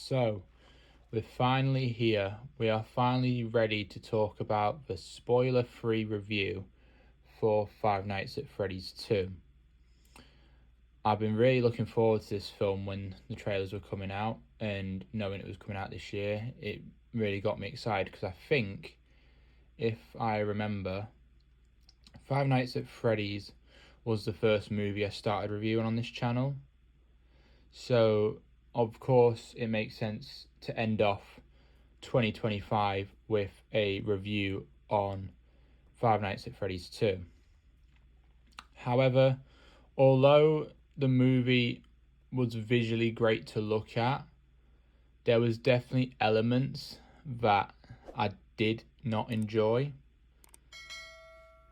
So, we're finally here. We are finally ready to talk about the spoiler-free review for Five Nights at Freddy's 2. I've been really looking forward to this film when the trailers were coming out, and knowing it was coming out this year, it really got me excited because I think, if I remember, Five Nights at Freddy's was the first movie I started reviewing on this channel. So, of course, it makes sense to end off 2025 with a review on Five Nights at Freddy's 2. However, although the movie was visually great to look at, there was definitely elements that I did not enjoy.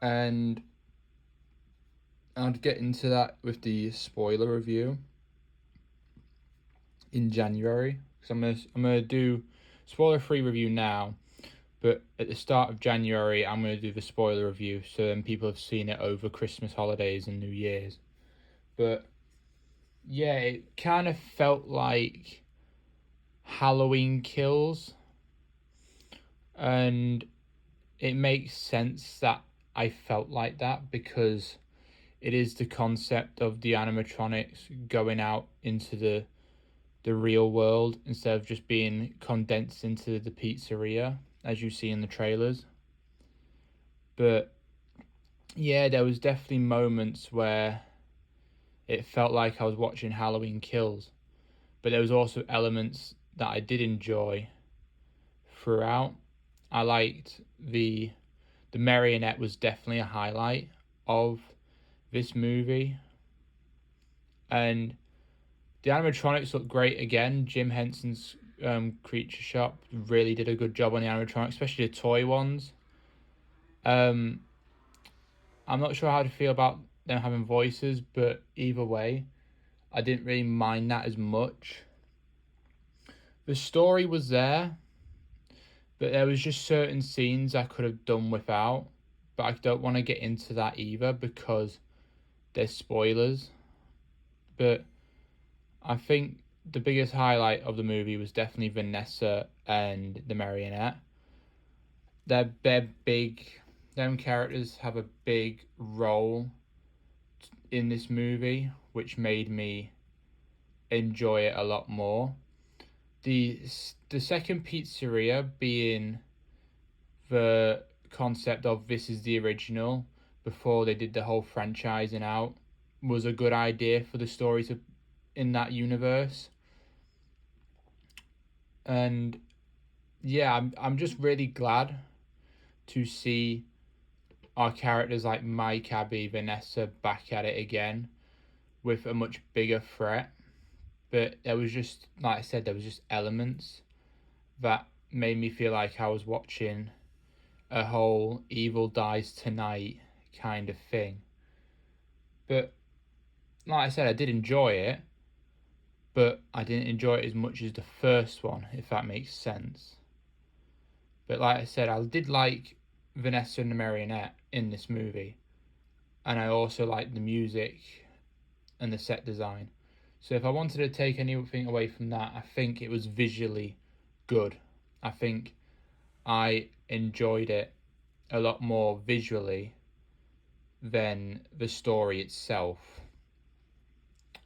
And I'd get into that with the spoiler review in January, because I'm gonna do spoiler-free review now, but at the start of January I'm gonna do the spoiler review, so then people have seen it over Christmas holidays and New Year's. But yeah, it kind of felt like Halloween Kills, and it makes sense that I felt like that because it is the concept of the animatronics going out into the real world instead of just being condensed into the pizzeria as you see in the trailers. But yeah, there was definitely moments where it felt like I was watching Halloween Kills, but there was also elements that I did enjoy throughout. I liked the marionette was definitely a highlight of this movie, and the animatronics look great again. Jim Henson's Creature Shop really did a good job on the animatronics, especially the toy ones. I'm not sure how to feel about them having voices, but either way, I didn't really mind that as much. The story was there, but there was just certain scenes I could have done without. But I don't want to get into that either because there's spoilers. But I think the biggest highlight of the movie was definitely Vanessa and the marionette. They're big. Them characters have a big role in this movie, which made me enjoy it a lot more. The second pizzeria being the concept of this is the original before they did the whole franchising out was a good idea for the story to in that universe. And yeah, I'm just really glad to see our characters like Mike, Abby, Vanessa back at it again with a much bigger threat. But there was just, like I said, there was just elements that made me feel like I was watching a whole Evil Dies Tonight kind of thing. But like I said, I did enjoy it, but I didn't enjoy it as much as the first one, if that makes sense. But like I said, I did like Vanessa and the marionette in this movie, and I also liked the music and the set design. So if I wanted to take anything away from that, I think it was visually good. I think I enjoyed it a lot more visually than the story itself.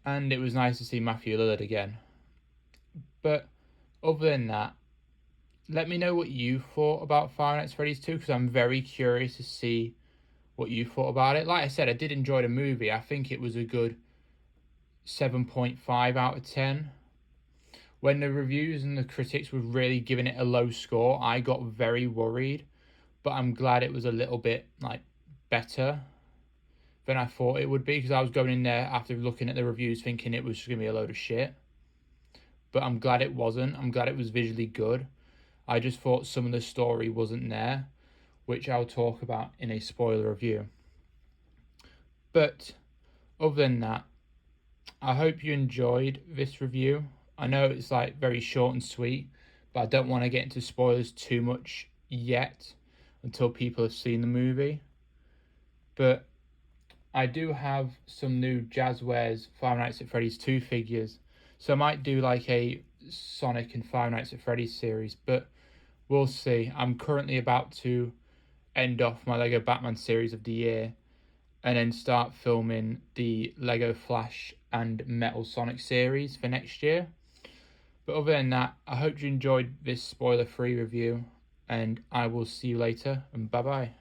And it was nice to see Matthew Lillard again. But other than that, let me know what you thought about Five Nights at Freddy's 2, because I'm very curious to see what you thought about it. Like I said, I did enjoy the movie. I think it was a good 7.5 out of 10. When the reviews and the critics were really giving it a low score, I got very worried. But I'm glad it was a little bit better than I thought it would be, because I was going in there after looking at the reviews thinking it was just going to be a load of shit. But I'm glad it wasn't. I'm glad it was visually good. I just thought some of the story wasn't there, which I'll talk about in a spoiler review. But other than that, I hope you enjoyed this review. I know it's very short and sweet, but I don't want to get into spoilers too much yet until people have seen the movie. But I do have some new Jazzwares Five Nights at Freddy's 2 figures, so I might do a Sonic and Five Nights at Freddy's series, but we'll see. I'm currently about to end off my Lego Batman series of the year and then start filming the Lego Flash and Metal Sonic series for next year. But other than that, I hope you enjoyed this spoiler-free review, and I will see you later, and bye-bye.